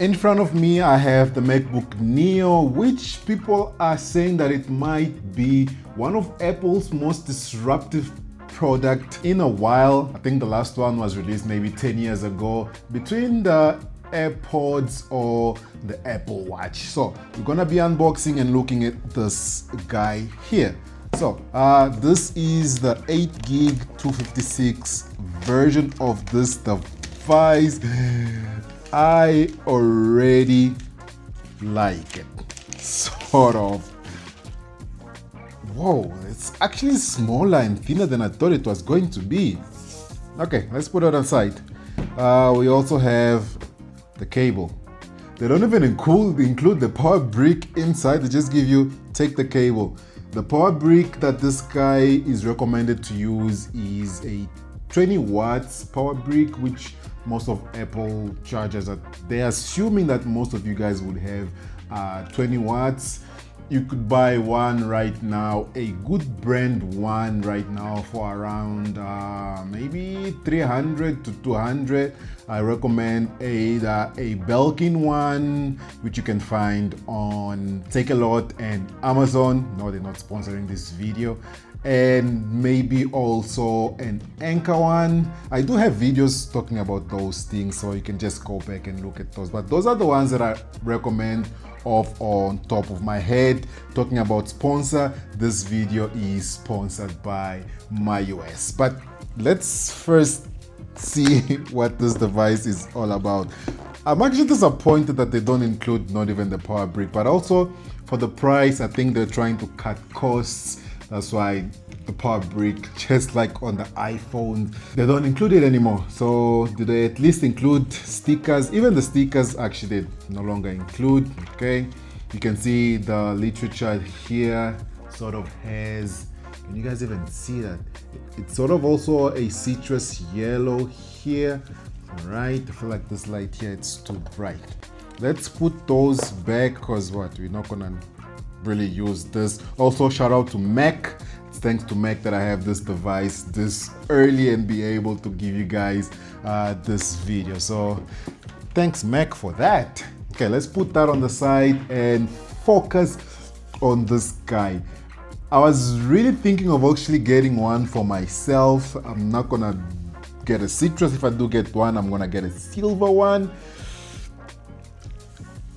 In front of me, I have the MacBook Neo, which people are saying that it might be one of Apple's most disruptive product in a while. I think the last one was released maybe 10 years ago, between the AirPods or the Apple Watch. So we're gonna be unboxing and looking at this guy here. So this is the 8 gig 256 version of this device. I already like it, sort of. Whoa, it's actually smaller and thinner than I thought it was going to be. Okay, let's put it aside. We also have the cable. They don't even include the power brick inside. They just give you, take the cable. The power brick that this guy is recommended to use is a 20 watts power brick, which most of Apple chargers are. They're assuming that most of you guys would have 20 watts. You could buy one right now, a good brand one right now, for around maybe 300 to 200. I recommend either a Belkin one, which you can find on Take-A-Lot and Amazon. No, they're not sponsoring this video. And maybe also an Anchor one. I do have videos talking about those things, so you can just go back and look at those. But those are the ones that I recommend off on top of my head. Talking about sponsor, this video is sponsored by MyUS. But let's first see what this device is all about. I'm actually disappointed that they don't include not even the power brick, but also for the price, I think they're trying to cut costs. That's why the power brick, just like on the iPhone, they don't include it anymore. So do they at least include stickers? Even the stickers actually they no longer include. Okay, you can see the literature here sort of has, can you guys even see that? It's sort of also a citrus yellow here. All right, I feel like this light here, it's too bright. Let's put those back, because what, we're not gonna really use this. Also, shout out to Mac. It's thanks to Mac that I have this device this early and be able to give you guys this video. So thanks Mac for that. Okay, let's put that on the side and focus on this guy. I was really thinking of actually getting one for myself. I'm not gonna get a citrus. If I do get one, I'm gonna get a silver one.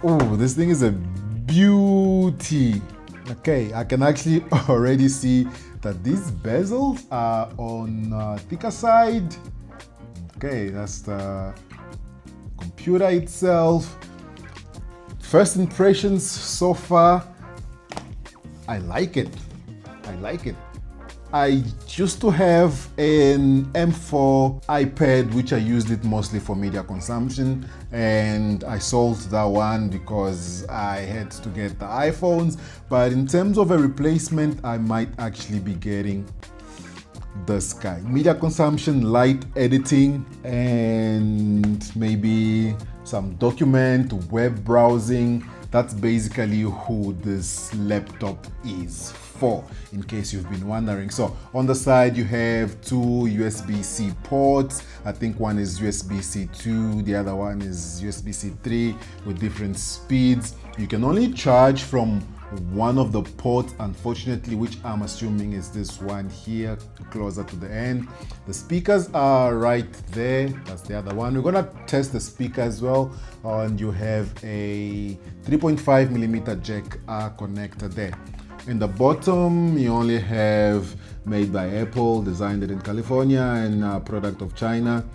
Oh, this thing is a beauty. Okay, I can actually already see that these bezels are on thicker side. Okay, that's the computer itself. First impressions so far, I like it. I like it. I used to have an M4 iPad, which I used it mostly for media consumption, and I sold that one because I had to get the iPhones. But in terms of a replacement, I might actually be getting this guy. Media consumption, light editing, and maybe some document, web browsing. That's basically who this laptop is for, in case you've been wondering. So on the side you have two USB-C ports. I think one is USB-C 2, the other one is USB-C 3 with different speeds. You can only charge from one of the ports, unfortunately, which I'm assuming is this one here, closer to the end. The speakers are right there. That's the other one. We're gonna test the speaker as well, and you have a 3.5mm jack connector there. In the bottom, you only have made by Apple, designed it in California, and product of China.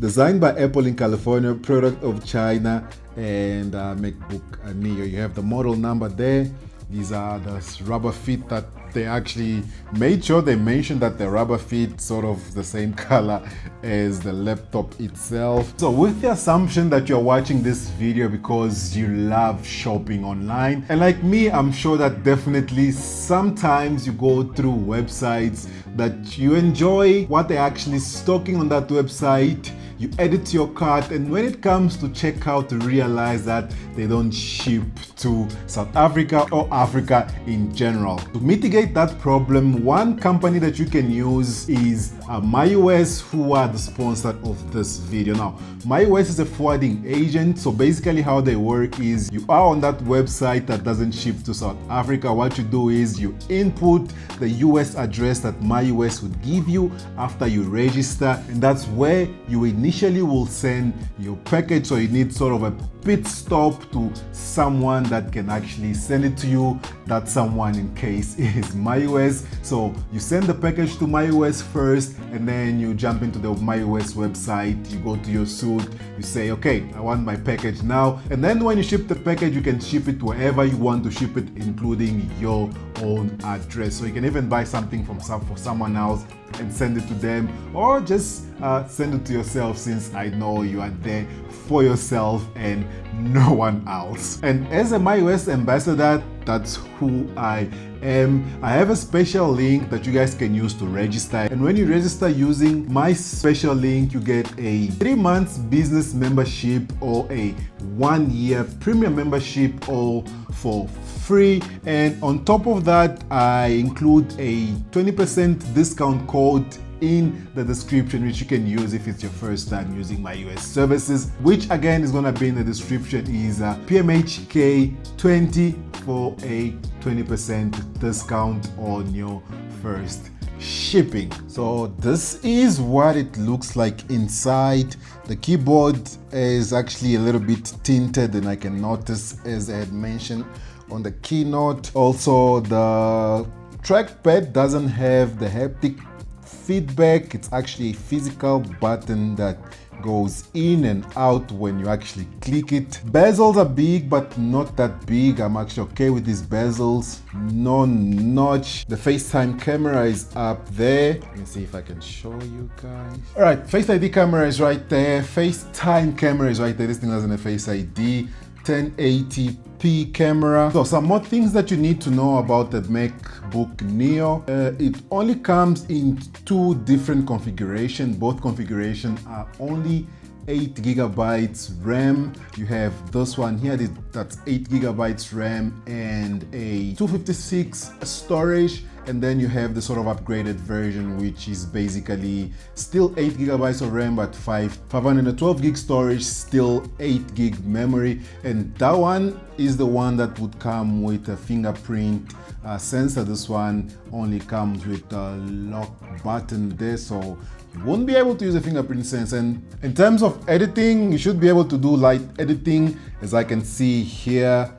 Designed by Apple in California, product of China, and MacBook Neo. You have the model number there. These are the rubber feet that they actually made sure they mentioned that the rubber feet sort of the same color as the laptop itself. So with the assumption that you're watching this video because you love shopping online, and like me, I'm sure that definitely sometimes you go through websites that you enjoy what they're actually stocking on that website. you edit to your cart, and when it comes to checkout, you realize that they don't ship to South Africa or Africa in general. To mitigate that problem, one company that you can use is MyUS, who are the sponsor of this video. Now, MyUS is a forwarding agent, so basically how they work is you are on that website that doesn't ship to South Africa. What you do is you input the US address that MyUS would give you after you register, and that's where you initially will send your package. So you need sort of a pit stop to someone that can actually send it to you. That someone, in case, is MyUS. So you send the package to MyUS first, and then you jump into the MyUS website, you go to your suite, you say, okay, I want my package now. And then when you ship the package, you can ship it wherever you want to ship it, including your own address. So you can even buy something for someone else and send it to them, or just send it to yourself, since I know you are there for yourself and no one else. And as a MyUS ambassador, that's who I am. I have a special link that you guys can use to register, and when you register using my special link, you get a 3 months business membership or a 1 year premium membership, all for free. And on top of that, I include a 20% discount code in the description, which you can use if it's your first time using MyUS services, which again is gonna be in the description, is PMHK20 for a 20% discount on your first shipping. So this is what it looks like inside. The keyboard is actually a little bit tinted, and I can notice, as I had mentioned on the keynote. Also, the trackpad doesn't have the haptic feedback. It's actually a physical button that goes in and out when you actually click it. Bezels are big, but not that big. I'm actually okay with these bezels. No notch. The FaceTime camera is up there. Let me see if I can show you guys. All right, Face ID camera is right there. FaceTime camera is right there. This thing doesn't have Face ID. 1080p camera. So some more things that you need to know about the MacBook Neo. It only comes in 2 different configurations. Both configurations are only 8 gigabytes RAM. You have this one here, that's 8 gigabytes RAM and a 256 storage. And then you have the sort of upgraded version, which is basically still 8 gigabytes of RAM, but 512 gig storage, still 8 gig memory. And that one is the one that would come with a fingerprint sensor. This one only comes with a lock button there, so you won't be able to use a fingerprint sensor. And in terms of editing, you should be able to do light editing. As I can see here,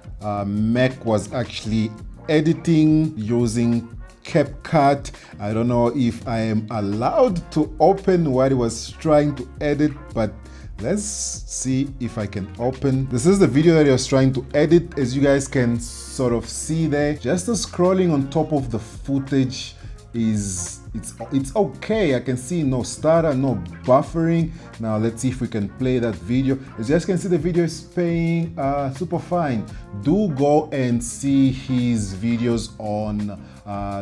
Mac was actually editing using CapCut. I don't know if I am allowed to open what he was trying to edit, but let's see if I can open. This is the video that he was trying to edit. As you guys can sort of see there, just the scrolling on top of the footage is it's okay. I can see no stutter, no buffering. Now let's see if we can play that video. As you guys can see, the video is playing super fine. Do go and see his videos on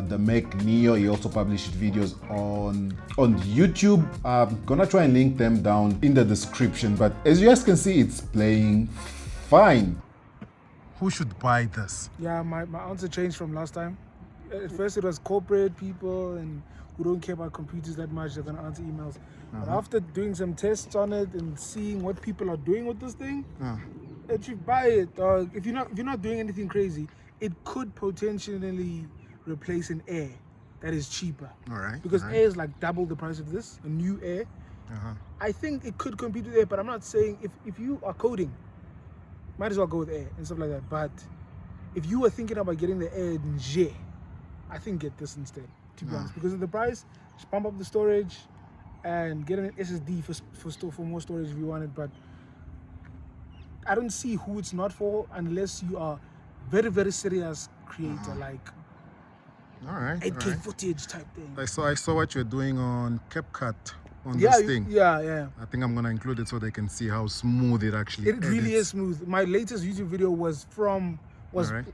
the Mac Neo. He also published videos on YouTube. I'm gonna try and link them down in the description, but as you guys can see, it's playing fine. Who should buy this? Yeah, my answer changed from last time. At first it was corporate people and who don't care about computers that much, they're gonna answer emails. But after doing some tests on it and seeing what people are doing with this thing, if you buy it, if you're not doing anything crazy, it could potentially replace an Air that is cheaper. All right. Because Air is like double the price of this, a new Air. I think it could compete with Air, but I'm not saying if you are coding, might as well go with Air and stuff like that. But if you were thinking about getting the Air Nje, I think get this instead, to be honest, because of the price. Just pump up the storage and get an SSD for more storage if you want it. But I don't see who it's not for unless you are very, very serious creator, like all right, 8K footage type thing. I saw what you're doing on CapCut on this thing. Yeah. I think I'm gonna include it so they can see how smooth it actually It really is smooth. My latest YouTube video was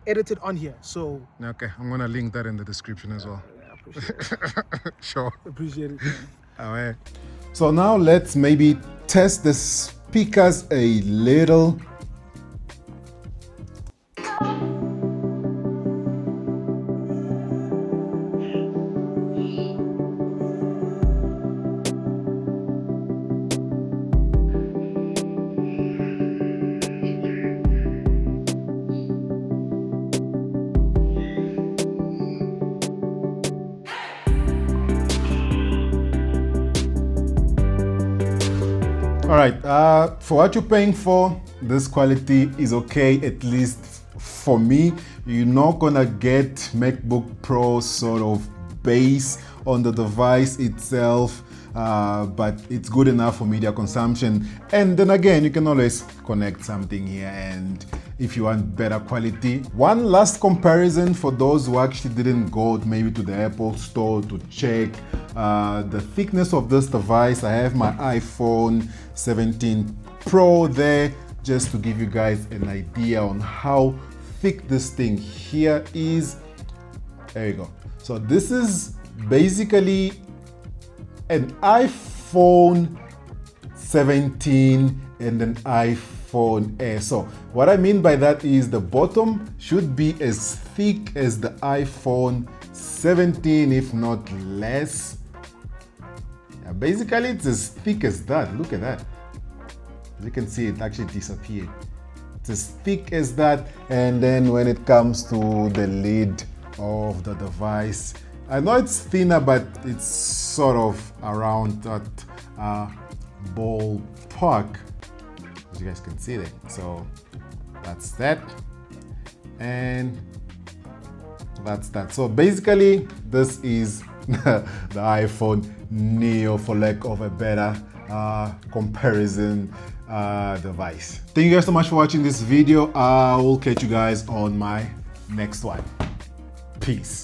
edited on here, so okay, I'm gonna link that in the description as well. I appreciate it. Sure. Appreciate it. All right. So now let's maybe test the speakers a little. All right, for what you're paying for, this quality is okay, at least for me. You're not gonna get MacBook Pro sort of bass on the device itself, but it's good enough for media consumption. And then again, you can always connect something here, and if you want better quality. One last comparison for those who actually didn't go maybe to the Apple store to check the thickness of this device. I have my iPhone 17 Pro there, just to give you guys an idea on how thick this thing here is. There you go. So this is basically an iPhone 17 and an iPhone Air. So what I mean by that is the bottom should be as thick as the iPhone 17, if not less. Yeah, basically it's as thick as that. Look at that. As you can see, it actually disappeared. It's as thick as that. And then when it comes to the lid of the device, I know it's thinner, but it's sort of around that ballpark, as you guys can see there. So that's that, and that's that. So basically this is the iPhone Neo, for lack of a better comparison device. Thank you guys so much for watching this video. I will catch you guys on my next one. Peace.